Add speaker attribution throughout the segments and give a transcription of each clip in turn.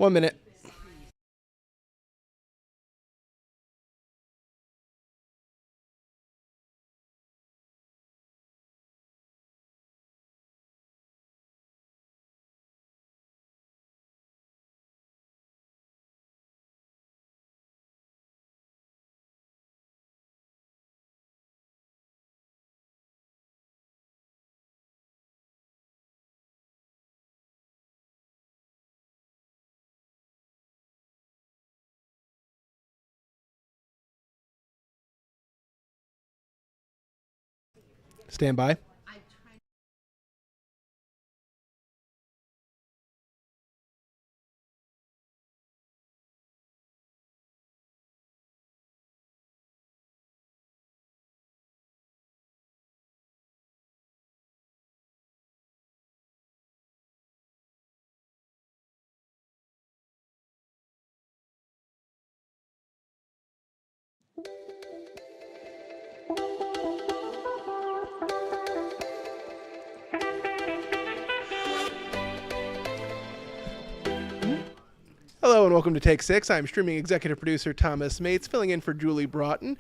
Speaker 1: 1 minute. Stand by. Hello and welcome to Take Six. I'm streaming executive producer Thomas Mates, filling in for Julie Broughton.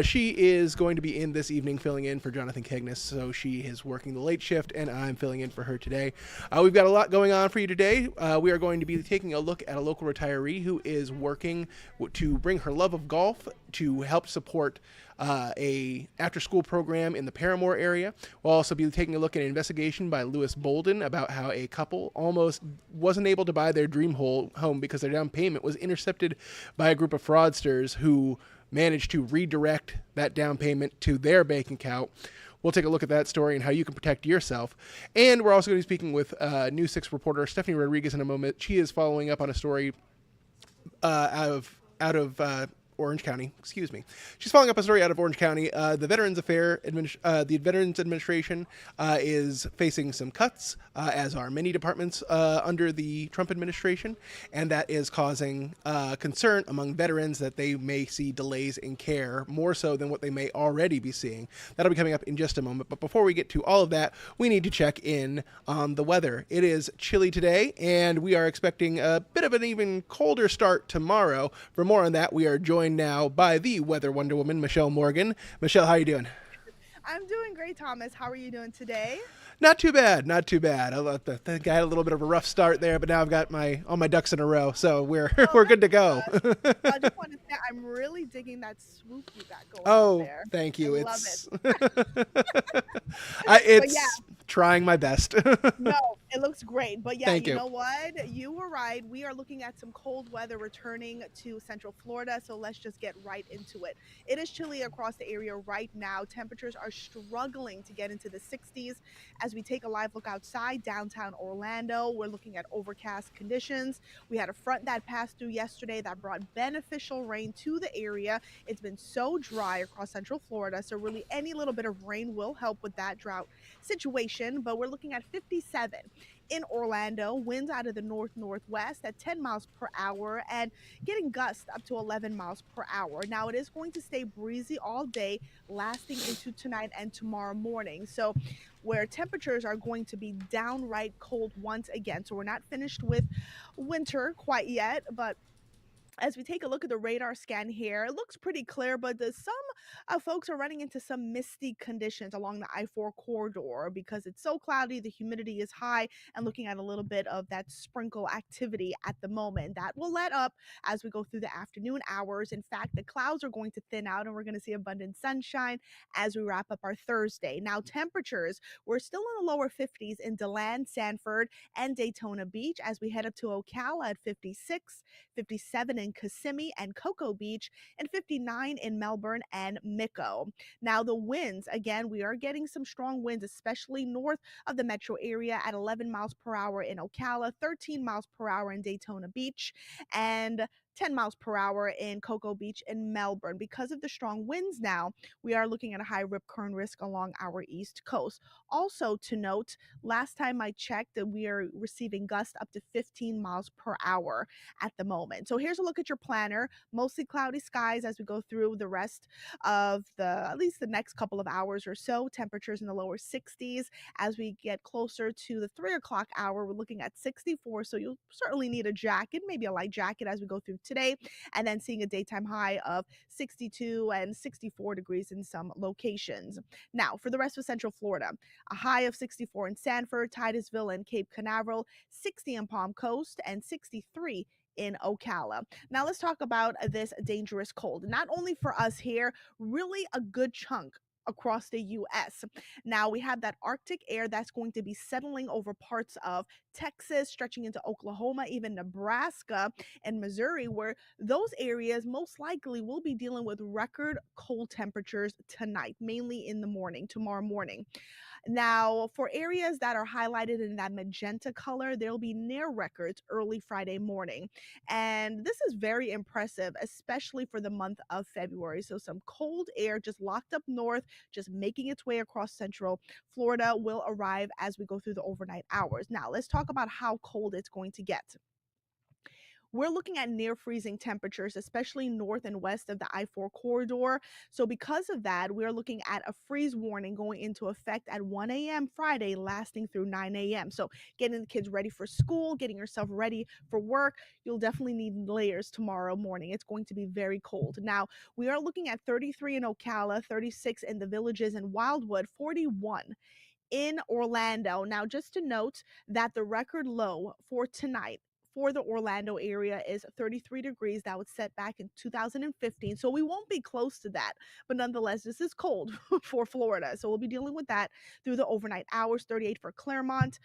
Speaker 1: She is going to be in this evening, filling in for Jonathan Kegnis, so she is working the late shift, and I'm filling in for her today. We've got a lot going on for you today. We are going to be taking a look at a local retiree who is working to bring her love of golf to help support a after-school program in the Paramore area. We'll also be taking a look at an investigation by Lewis Bolden about how a couple almost wasn't able to buy their dream home because their down payment was intercepted by a group of fraudsters who managed to redirect that down payment to their bank account. We'll take a look at that story and how you can protect yourself. And we're also going to be speaking with News 6 reporter Stephanie Rodriguez in a moment. She is following up on a story out of Orange County. Excuse me. She's following up a story out of Orange County. The the Veterans Administration is facing some cuts, as are many departments under the Trump administration, and that is causing concern among veterans that they may see delays in care, more so than what they may already be seeing. That'll be coming up in just a moment. But before we get to all of that, we need to check in on the weather. It is chilly today, and we are expecting a bit of an even colder start tomorrow. For more on that, we are joined now by the Weather Wonder Woman, Michelle Morgan. Michelle, how are you doing?
Speaker 2: I'm doing great, Thomas. How are you doing today?
Speaker 1: Not too bad, not too bad. I think I had a little bit of a rough start there, but now I've got all my ducks in a row, so we're
Speaker 2: Oh,
Speaker 1: we're
Speaker 2: that's
Speaker 1: good to go.
Speaker 2: good. I just want to say I'm really digging that swoop you got going on
Speaker 1: Oh,
Speaker 2: there.
Speaker 1: thank
Speaker 2: I
Speaker 1: you.
Speaker 2: love it.
Speaker 1: It's
Speaker 2: But yeah,
Speaker 1: it's trying my best.
Speaker 2: no, it looks great. But yeah,
Speaker 1: Thank
Speaker 2: you
Speaker 1: you.
Speaker 2: know what? You were right. We are looking at some cold weather returning to Central Florida. So let's just get right into it. It is chilly across the area right now. Temperatures are struggling to get into the 60s. As we take a live look outside downtown Orlando, we're looking at overcast conditions. We had a front that passed through yesterday that brought beneficial rain to the area. It's been so dry across Central Florida. So, really, any little bit of rain will help with that drought situation. But we're looking at 57 in Orlando, winds out of the north northwest at 10 miles per hour and getting gusts up to 11 miles per hour. Now, it is going to stay breezy all day, lasting into tonight and tomorrow morning. So, where temperatures are going to be downright cold once again. So, we're not finished with winter quite yet, but as we take a look at the radar scan here, it looks pretty clear, but some folks are running into some misty conditions along the I-4 corridor because it's so cloudy, the humidity is high, and looking at a little bit of that sprinkle activity at the moment. That will let up as we go through the afternoon hours. In fact, the clouds are going to thin out and we're going to see abundant sunshine as we wrap up our Thursday. Now, temperatures, we're still in the lower 50s in DeLand, Sanford, and Daytona Beach as we head up to Ocala at 56, 57 in Kissimmee and Cocoa Beach, and 59 in Melbourne and Mico. Now, the winds, again, we are getting some strong winds, especially north of the metro area at 11 miles per hour in Ocala, 13 miles per hour in Daytona Beach, and 10 miles per hour in Cocoa Beach in Melbourne. Because of the strong winds now, we are looking at a high rip current risk along our east coast. Also to note, last time I checked, that we are receiving gusts up to 15 miles per hour at the moment. So here's a look at your planner. Mostly cloudy skies as we go through the rest of at least the next couple of hours or so. Temperatures in the lower 60s. As we get closer to the 3 o'clock hour, we're looking at 64. So you'll certainly need a jacket, maybe a light jacket as we go through today, and then seeing a daytime high of 62 and 64 degrees in some locations. Now, for the rest of Central Florida, a high of 64 in Sanford, Titusville, and Cape Canaveral, 60 in Palm Coast, and 63 in Ocala. Now let's talk about this dangerous cold. Not only for us here, really a good chunk across the US. Now we have that Arctic air that's going to be settling over parts of Texas, stretching into Oklahoma, even Nebraska and Missouri, where those areas most likely will be dealing with record cold temperatures tonight, mainly in the morning, tomorrow morning. Now, for areas that are highlighted in that magenta color, there'll be near records early Friday morning. And this is very impressive, especially for the month of February. So, some cold air just locked up north, just making its way across central Florida, will arrive as we go through the overnight hours. Now, let's talk about how cold it's going to get. We're looking at near freezing temperatures, especially north and west of the I-4 corridor. So because of that, we're looking at a freeze warning going into effect at 1 a.m. Friday, lasting through 9 a.m. So getting the kids ready for school, getting yourself ready for work, you'll definitely need layers tomorrow morning. It's going to be very cold. Now, we are looking at 33 in Ocala, 36 in the Villages and Wildwood, 41 in Orlando. Now, just to note that the record low for tonight for the Orlando area is 33 degrees. That was set back in 2015. So we won't be close to that. But nonetheless, this is cold for Florida. So we'll be dealing with that through the overnight hours. 38 for Claremont,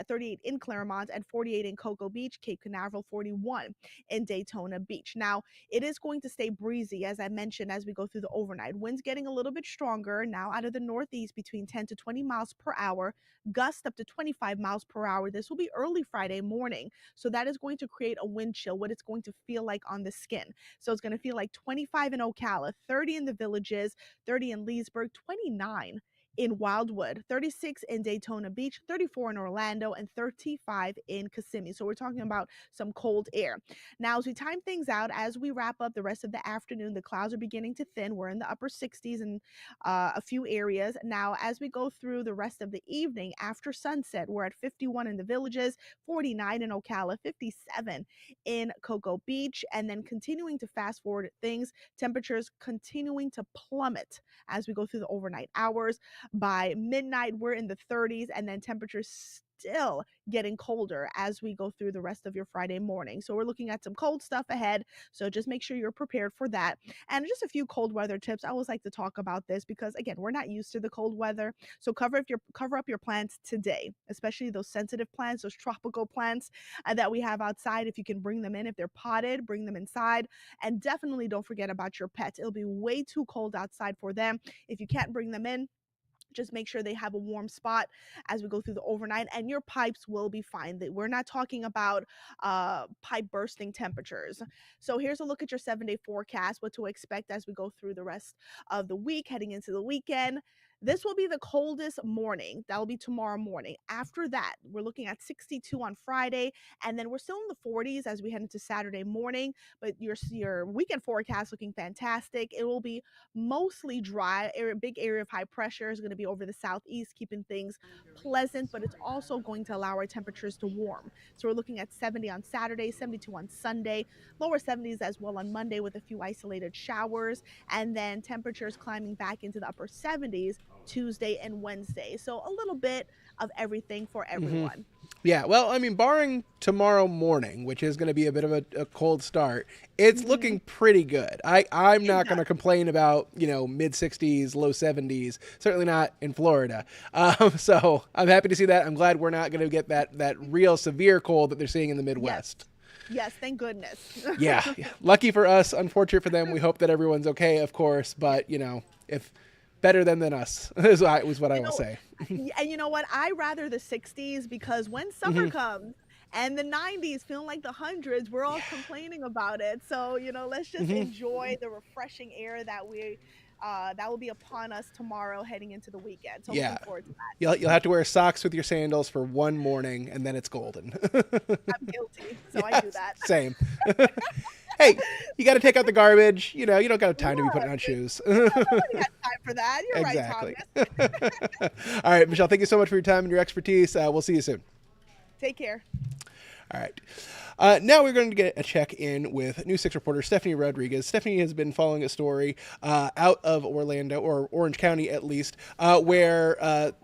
Speaker 2: 38 in Claremont, and 48 in Cocoa Beach, Cape Canaveral, 41 in Daytona Beach. Now, it is going to stay breezy, as I mentioned, as we go through the overnight. Winds getting a little bit stronger now out of the northeast between 10 to 20 miles per hour, gust up to 25 miles per hour. This will be early Friday morning. So that is going to create a wind chill, what it's going to feel like on the skin. So it's going to feel like 25 in Ocala, 30 in the Villages, 30 in Leesburg, 29 in Wildwood, 36 in Daytona Beach, 34 in Orlando, and 35 in Kissimmee. So we're talking about some cold air. Now, as we time things out, as we wrap up the rest of the afternoon, the clouds are beginning to thin. We're in the upper 60s in a few areas. Now, as we go through the rest of the evening after sunset, we're at 51 in the Villages, 49 in Ocala, 57 in Cocoa Beach, and then continuing to fast forward things, temperatures continuing to plummet as we go through the overnight hours. By midnight, we're in the 30s, and then temperatures still getting colder as we go through the rest of your Friday morning. So we're looking at some cold stuff ahead. So just make sure you're prepared for that. And just a few cold weather tips. I always like to talk about this because again, we're not used to the cold weather. So cover up your plants today, especially those sensitive plants, those tropical plants that we have outside. If you can bring them in, if they're potted, bring them inside. And definitely don't forget about your pets. It'll be way too cold outside for them. If you can't bring them in, just make sure they have a warm spot as we go through the overnight, and your pipes will be fine. We're not talking about pipe bursting temperatures. So here's a look at your 7-day forecast, what to expect as we go through the rest of the week, heading into the weekend. This will be the coldest morning. That will be tomorrow morning. After that, we're looking at 62 on Friday, and then we're still in the 40s as we head into Saturday morning. But your weekend forecast looking fantastic. It will be mostly dry. A big area of high pressure is going to be over the southeast, keeping things pleasant, but it's also going to allow our temperatures to warm. So we're looking at 70 on Saturday, 72 on Sunday, lower 70s as well on Monday with a few isolated showers, and then temperatures climbing back into the upper 70s Tuesday and Wednesday. So a little bit of everything for
Speaker 1: Mm-hmm.
Speaker 2: everyone.
Speaker 1: Yeah, well, I mean, barring tomorrow morning, which is going to be a bit of a cold start, it's
Speaker 2: Mm-hmm.
Speaker 1: looking pretty good. I'm
Speaker 2: It
Speaker 1: not going
Speaker 2: does.
Speaker 1: to complain about, mid 60s, low 70s, certainly not in Florida. So I'm happy to see that. I'm glad we're not going to get that real severe cold that they're seeing in the
Speaker 2: Yes.
Speaker 1: Midwest.
Speaker 2: Yes, thank goodness.
Speaker 1: Yeah, yeah. Lucky for us, unfortunate for them. We hope that everyone's okay, of course, but, if better them than us is what I
Speaker 2: You
Speaker 1: will
Speaker 2: know,
Speaker 1: say.
Speaker 2: and you know what? I rather the 60s because when summer comes And the 90s feeling like the hundreds, we're all
Speaker 1: Yeah.
Speaker 2: complaining about it. So, let's just
Speaker 1: Hmm.
Speaker 2: enjoy the refreshing air that will be upon us tomorrow heading into the weekend. So looking
Speaker 1: Yeah.
Speaker 2: forward to that.
Speaker 1: You'll have to wear socks with your sandals for one morning, and then it's golden.
Speaker 2: I'm guilty, so I do
Speaker 1: Yes,
Speaker 2: that.
Speaker 1: same. Hey, you got to take out the garbage. You don't got time to be putting
Speaker 2: Look,
Speaker 1: on shoes.
Speaker 2: nobody has time for that. You're right,
Speaker 1: Exactly.
Speaker 2: Thomas.
Speaker 1: All right, Michelle, thank you so much for your time and your expertise. We'll see you soon.
Speaker 2: Take care.
Speaker 1: All right. Now we're going to get a check in with News 6 reporter Stephanie Rodriguez. Stephanie has been following a story out of Orlando, or Orange County at least, where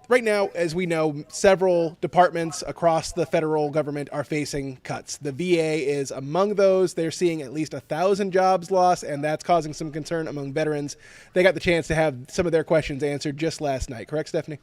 Speaker 1: right now, as we know, several departments across the federal government are facing cuts. The VA is among those. They're seeing at least 1,000 jobs lost, and that's causing some concern among veterans. They got the chance to have some of their questions answered just last night. Correct, Stephanie?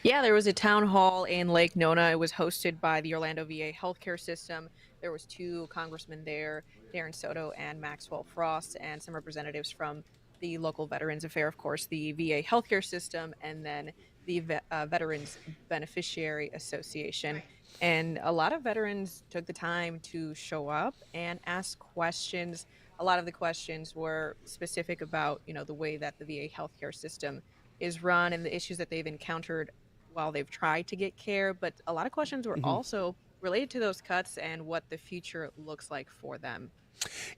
Speaker 3: Yeah, there was a town hall in Lake Nona. It was hosted by the Orlando VA healthcare system. There was two congressmen there, Darren Soto and Maxwell Frost, and some representatives from the local Veterans Affair, of course, the VA healthcare system, and then the Veterans Beneficiary Association. And a lot of veterans took the time to show up and ask questions. A lot of the questions were specific about, the way that the VA healthcare system is run and the issues that they've encountered while they've tried to get care. But a lot of questions were
Speaker 1: Mm-hmm.
Speaker 3: also related to those cuts and what the future looks like for them.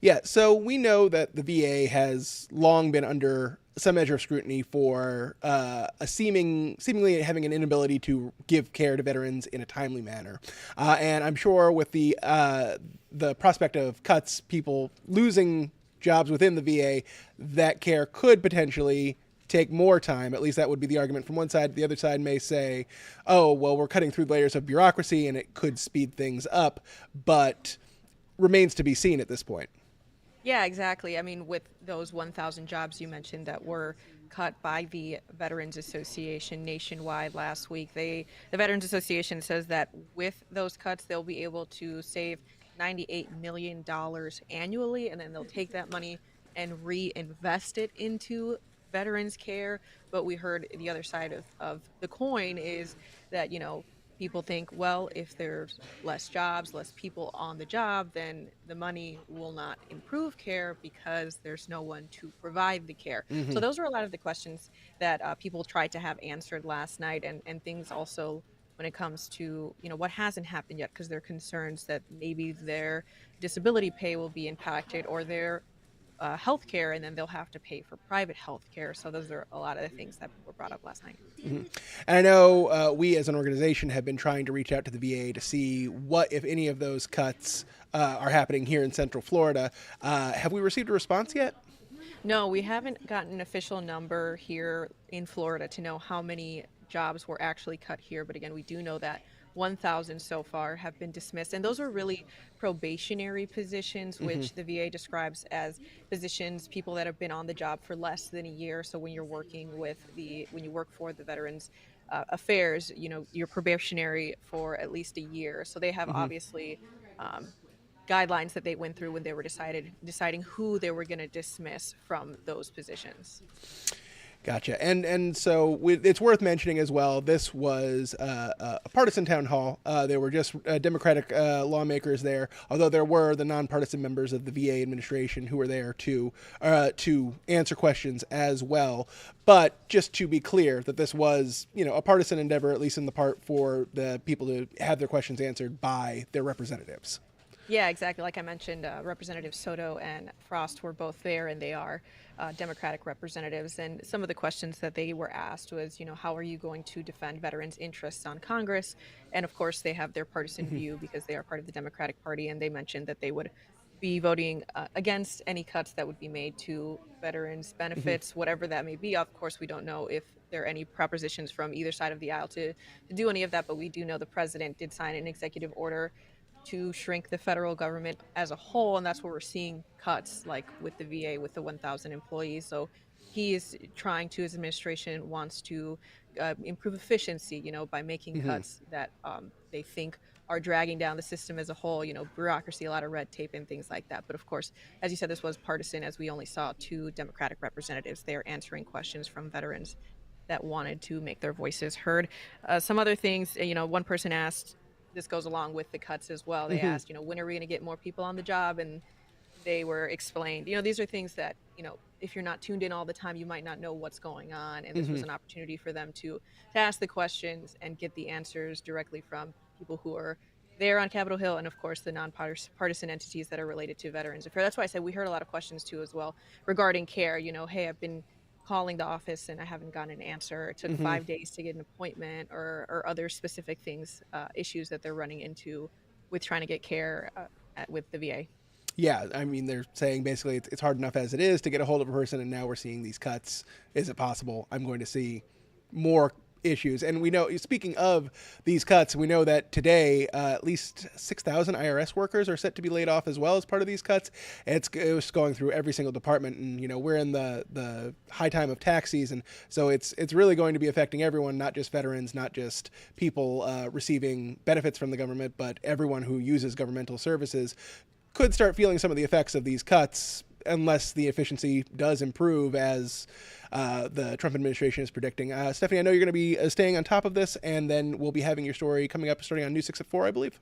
Speaker 1: Yeah, so we know that the VA has long been under some measure of scrutiny for seemingly having an inability to give care to veterans in a timely manner, and I'm sure with the prospect of cuts, people losing jobs within the VA, that care could potentially take more time. At least that would be the argument from one side. The other side may say, "Oh, well, we're cutting through layers of bureaucracy, and it could speed things up," but remains to be seen at this point.
Speaker 3: Yeah, exactly. I mean, with those 1,000 jobs you mentioned that were cut by the Veterans Association nationwide last week, the Veterans Association says that with those cuts, they'll be able to save $98 million annually, and then they'll take that money and reinvest it into veterans care. But we heard the other side of the coin is that, people think, well, if there's less jobs, less people on the job, then the money will not improve care because there's no one to provide the care. So
Speaker 1: Hmm.
Speaker 3: those are a lot of the questions that people tried to have answered last night, and things also when it comes to what hasn't happened yet, because there are concerns that maybe their disability pay will be impacted or their health care, and then they'll have to pay for private health care. So those are a lot of the things that were brought up last night.
Speaker 1: Hmm. And I know we as an organization have been trying to reach out to the VA to see what, if any, of those cuts are happening here in Central Florida. Have we received a response yet?
Speaker 3: No, we haven't gotten an official number here in Florida to know how many jobs were actually cut here. But again, we do know that 1,000 so far have been dismissed. And those are really probationary positions,
Speaker 1: Hmm.
Speaker 3: which the VA describes as positions, people that have been on the job for less than a year. So when you're working when you work for the Veterans Affairs, you're probationary for at least a year. So they have
Speaker 1: Hmm.
Speaker 3: obviously um, guidelines that they went through when they were deciding who they were going to dismiss from those positions.
Speaker 1: Gotcha. And so it's worth mentioning as well. This was a partisan town hall. There were just Democratic lawmakers there, although there were the nonpartisan members of the VA administration who were there to answer questions as well. But just to be clear, that this was a partisan endeavor, at least in the part for the people to have their questions answered by their representatives.
Speaker 3: Yeah, exactly. Like I mentioned, Representative Soto and Frost were both there, and they are Democratic representatives. And some of the questions that they were asked was, how are you going to defend veterans' interests on Congress? And of course, they have their partisan
Speaker 1: Hmm.
Speaker 3: view because they are part of the Democratic Party, and they mentioned that they would be voting against any cuts that would be made to veterans'
Speaker 1: Hmm.
Speaker 3: benefits, whatever that may be. Of course, we don't know if there are any propositions from either side of the aisle to do any of that, but we do know the president did sign an executive order to shrink the federal government as a whole, and that's where we're seeing cuts, like with the VA, with the 1,000 employees. So he is trying to, his administration wants to improve efficiency, by making
Speaker 1: Hmm.
Speaker 3: cuts that they think are dragging down the system as a whole, bureaucracy, a lot of red tape and things like that. But of course, as you said, this was partisan, as we only saw two Democratic representatives there answering questions from veterans that wanted to make their voices heard. Some other things, one person asked this goes along with the cuts as well. They
Speaker 1: Hmm.
Speaker 3: asked, when are we going to get more people on the job? And they were explained, these are things that, if you're not tuned in all the time, you might not know what's going on. And this
Speaker 1: Hmm.
Speaker 3: was an opportunity for them to ask the questions and get the answers directly from people who are there on Capitol Hill, and of course the nonpartisan entities that are related to Veterans Affairs. That's why I said we heard a lot of questions too as well regarding care. Hey, I've been calling the office and I haven't gotten an answer. It took
Speaker 1: Hmm.
Speaker 3: 5 days to get an appointment, or other specific things, issues that they're running into with trying to get care with the VA.
Speaker 1: Yeah, I mean, they're saying basically it's hard enough as it is to get a hold of a person, and now we're seeing these cuts. Is it possible I'm going to see more issues? And we know, speaking of these cuts, we know that today at least 6,000 IRS workers are set to be laid off as well as part of these cuts. It was going through every single department, and we're in the high time of tax season, so it's really going to be affecting everyone, not just veterans, not just people receiving benefits from the government, but everyone who uses governmental services could start feeling some of the effects of these cuts unless the efficiency does improve as the Trump administration is predicting. Stephanie, I know you're going to be staying on top of this, and then we'll be having your story coming up starting on News 6 at 4, I believe.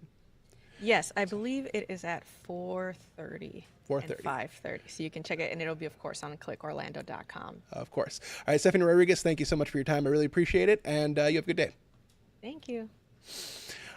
Speaker 3: Yes, I believe it is at 4:30 and
Speaker 1: 4:30.
Speaker 3: 5:30. So you can check it, and it'll be, of course, on clickorlando.com.
Speaker 1: Of course. All right, Stephanie Rodriguez, thank you so much for your time. I really appreciate it, and you have a good day.
Speaker 3: Thank you.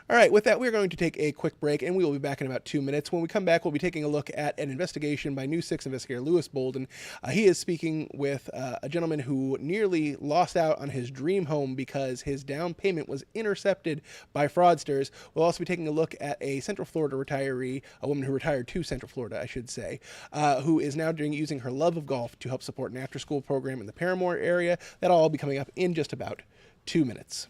Speaker 1: All right, with that, we're going to take a quick break, and we will be back in about 2 minutes. When we come back, we'll be taking a look at an investigation by News 6 investigator Lewis Bolden. He is speaking with a gentleman who nearly lost out on his dream home because his down payment was intercepted by fraudsters. We'll also be taking a look at a Central Florida retiree, a woman who retired to Central Florida, I should say, who is now using her love of golf to help support an after-school program in the Paramore area. That'll all be coming up in just about 2 minutes.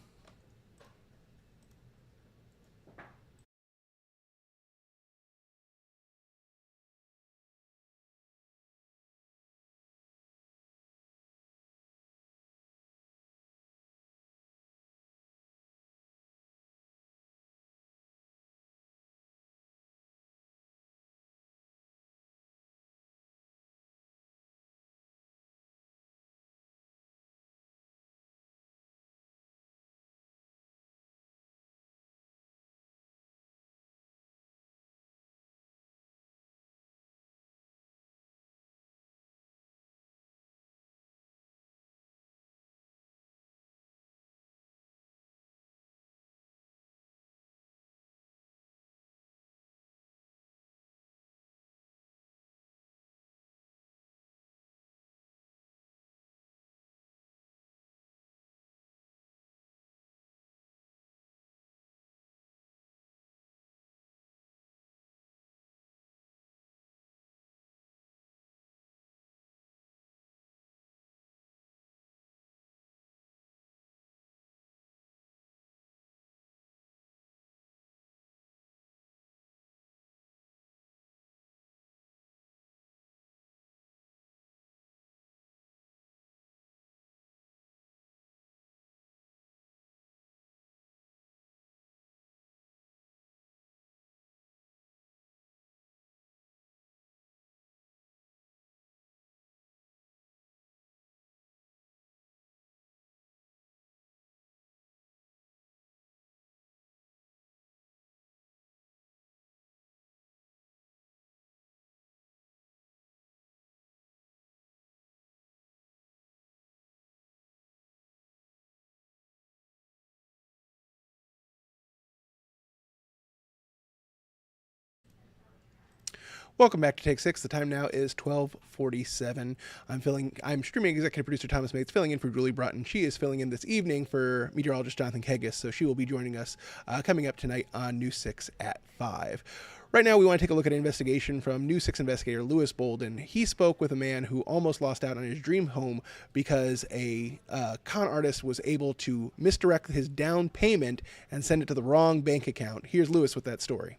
Speaker 1: Welcome back to Take Six. The time now is 12:47. I'm streaming executive producer Thomas Mates, filling in for Julie Broughton. She is filling in this evening for meteorologist Jonathan Kegas, so she will be joining us coming up tonight on News 6 at 5. Right now, we want to take a look at an investigation from News 6 investigator Lewis Bolden. He spoke with a man who almost lost out on his dream home because a con artist was able to misdirect his down payment and send it to the wrong bank account. Here's Lewis with that story.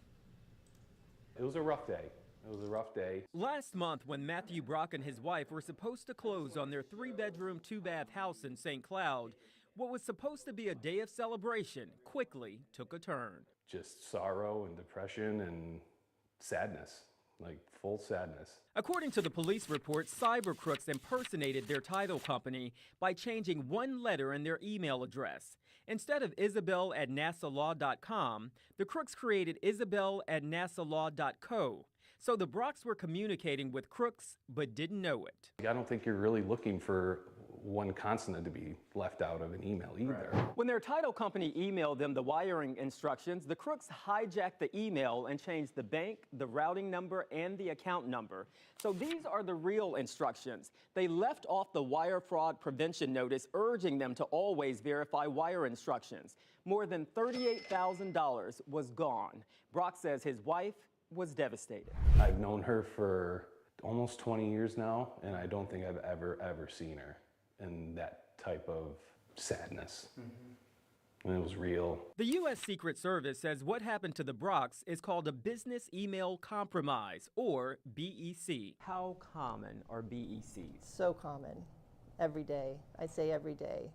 Speaker 4: It was a rough day. It was a rough day.
Speaker 5: Last month, when Matthew Brock and his wife were supposed to close on their 3-bedroom, 2-bath house in St. Cloud, what was supposed to be a day of celebration quickly took a turn.
Speaker 4: Just sorrow and depression and sadness. like full sadness.
Speaker 5: According to the police report, cyber crooks impersonated their title company by changing one letter in their email address. Instead of isabel@nasalaw.com, the crooks created isabel@nasalaw.co. So the Brocks were communicating with crooks but didn't know it.
Speaker 4: I don't think you're really looking for one consonant to be left out of an email either.
Speaker 5: When their title company emailed them the wiring instructions, the crooks hijacked the email and changed the bank, the routing number, and the account number. So these are the real instructions. They left off the wire fraud prevention notice, urging them to always verify wire instructions. More than $38,000 was gone. Brock says his wife was devastated.
Speaker 4: I've known her for almost 20 years now, and I don't think I've ever seen her in that type of sadness. And it was real.
Speaker 5: The U.S. Secret Service says what happened to the Brocks is called a business email compromise, or BEC. How common are BECs?
Speaker 6: So common. Every day. I say every day.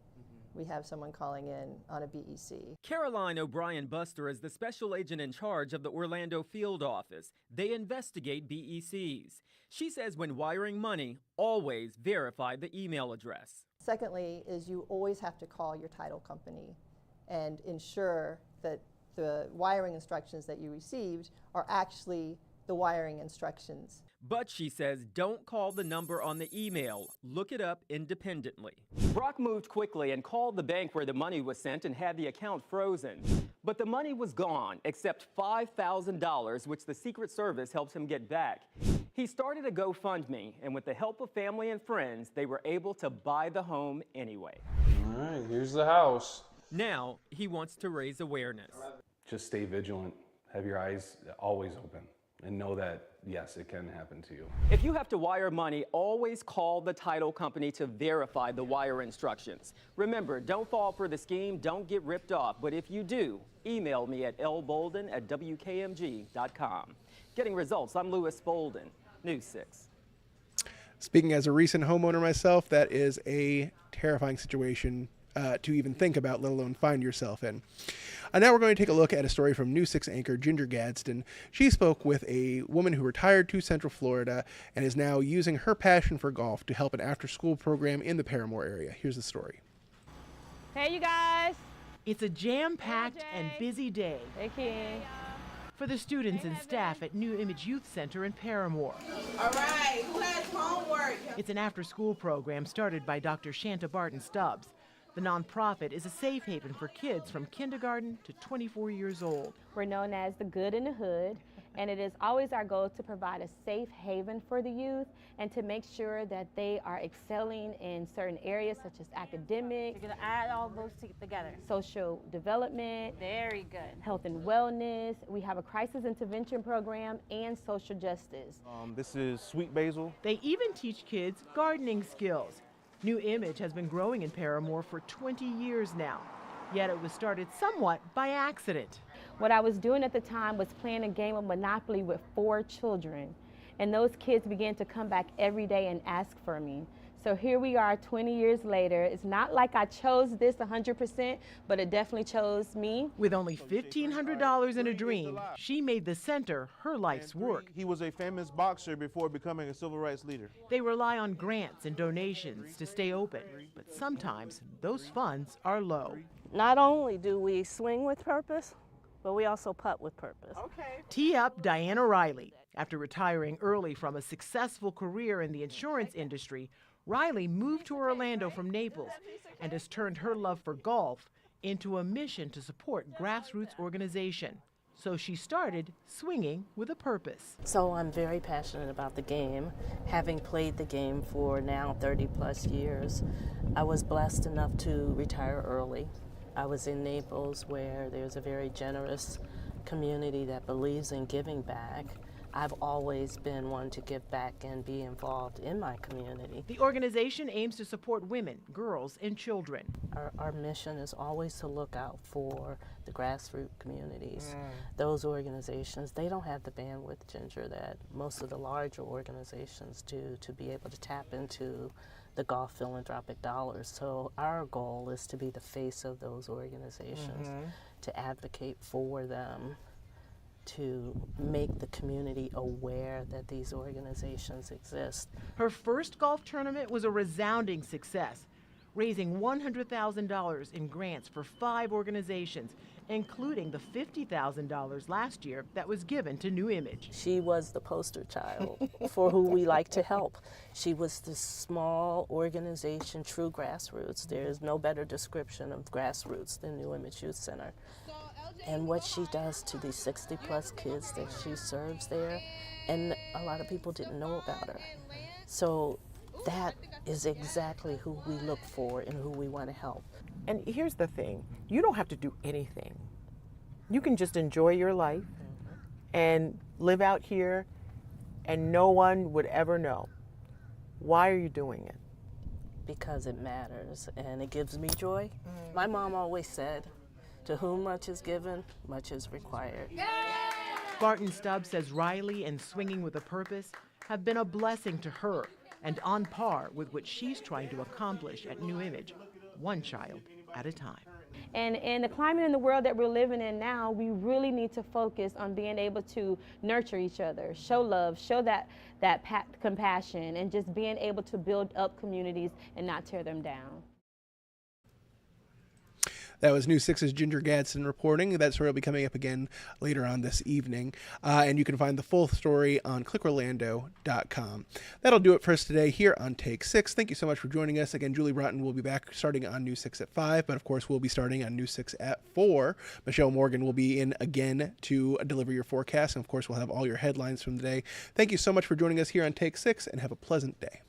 Speaker 6: We have someone calling in on a BEC.
Speaker 5: Caroline O'Brien Buster is the special agent in charge of the Orlando field office. They investigate BECs. She says when wiring money, always verify the email address.
Speaker 6: Secondly is you always have to call your title company and ensure that the wiring instructions that you received are actually the wiring instructions.
Speaker 5: But she says don't call the number on the email. Look it up independently. Brock moved quickly and called the bank where the money was sent and had the account frozen. But the money was gone, except $5,000, which the Secret Service helps him get back. He started a GoFundMe, and with the help of family and friends, they were able to buy the home anyway.
Speaker 7: All right, here's the house.
Speaker 5: Now he wants to raise awareness.
Speaker 4: Just stay vigilant. Have your eyes always open. And know that, yes, it can happen to you.
Speaker 5: If you have to wire money, always call the title company to verify the wire instructions. Remember, don't fall for the scheme, don't get ripped off. But if you do, email me at lbolden@wkmg.com. Getting results, I'm Louis Bolden, News 6.
Speaker 1: Speaking as a recent homeowner myself, that is a terrifying situation to even think about, let alone find yourself in. Now we're going to take a look at a story from News 6 anchor Ginger Gadsden. She spoke with a woman who retired to Central Florida and is now using her passion for golf to help an after-school program in the Paramore area. Here's the story.
Speaker 8: Hey, you guys.
Speaker 9: It's a jam-packed and busy day
Speaker 8: Hey, King.
Speaker 9: for the students and staff at New Image Youth Center in Paramore.
Speaker 10: All right, who has homework?
Speaker 9: It's an after-school program started by Dr. Shanta Barton Stubbs. The nonprofit is a safe haven for kids from kindergarten to 24 years old.
Speaker 8: We're known as the Good in the Hood, and it is always our goal to provide a safe haven for the youth and to make sure that they are excelling in certain areas such as academics.
Speaker 10: You're gonna add all those together.
Speaker 8: Social development,
Speaker 10: Very good.
Speaker 8: health and wellness. We have a crisis intervention program and social justice.
Speaker 11: This is sweet basil.
Speaker 9: They even teach kids gardening skills. New Image has been growing in Paramore for 20 years now, yet it was started somewhat by accident.
Speaker 8: What I was doing at the time was playing a game of Monopoly with 4 children, and those kids began to come back every day and ask for me. So here we are 20 years later. It's not like I chose this 100%, but it definitely chose me.
Speaker 9: With only $1,500 and a dream, she made the center her life's work.
Speaker 11: He was a famous boxer before becoming a civil rights leader.
Speaker 9: They rely on grants and donations to stay open, but sometimes those funds are low.
Speaker 10: Not only do we swing with purpose, but we also putt with purpose.
Speaker 9: Tee up Diana Riley. After retiring early from a successful career in the insurance industry, Riley moved to Orlando from Naples and has turned her love for golf into a mission to support grassroots organization. So she started swinging with a purpose.
Speaker 10: So I'm very passionate about the game. Having played the game for now 30 plus years, I was blessed enough to retire early. I was in Naples where there's a very generous community that believes in giving back. I've always been one to give back and be involved in my community.
Speaker 9: The organization aims to support women, girls, and children.
Speaker 10: Our mission is always to look out for the grassroots communities. Those organizations, they don't have the bandwidth, Ginger, that most of the larger organizations do to be able to tap into the golf philanthropic dollars. So our goal is to be the face of those organizations, to advocate for them, to make the community aware that these organizations exist.
Speaker 9: Her first golf tournament was a resounding success, raising $100,000 in grants for 5 organizations, including the $50,000 last year that was given to New Image.
Speaker 10: She was the poster child for who we like to help. She was this small organization, true grassroots. There is no better description of grassroots than New Image Youth Center. And what she does to these 60-plus kids that she serves there, and a lot of people didn't know about her. So that is exactly who we look for and who we want to help.
Speaker 9: And here's the thing, you don't have to do anything. You can just enjoy your life and live out here and no one would ever know. Why are you doing it?
Speaker 10: Because it matters and it gives me joy. My mom always said, to whom much is given, much is required.
Speaker 9: Barton Stubbs says Riley and Swinging with a Purpose have been a blessing to her and on par with what she's trying to accomplish at New Image, one child at a time.
Speaker 8: And in the climate in the world that we're living in now, we really need to focus on being able to nurture each other, show love, show that compassion, and just being able to build up communities and not tear them down.
Speaker 1: That was News 6's Ginger Gadsden reporting. That story will be coming up again later on this evening. And you can find the full story on clickorlando.com. That'll do it for us today here on Take 6. Thank you so much for joining us. Again, Julie Broughton will be back starting on News 6 at 5, but of course we'll be starting on News 6 at 4. Michelle Morgan will be in again to deliver your forecast, and of course we'll have all your headlines from the day. Thank you so much for joining us here on Take 6, and have a pleasant day.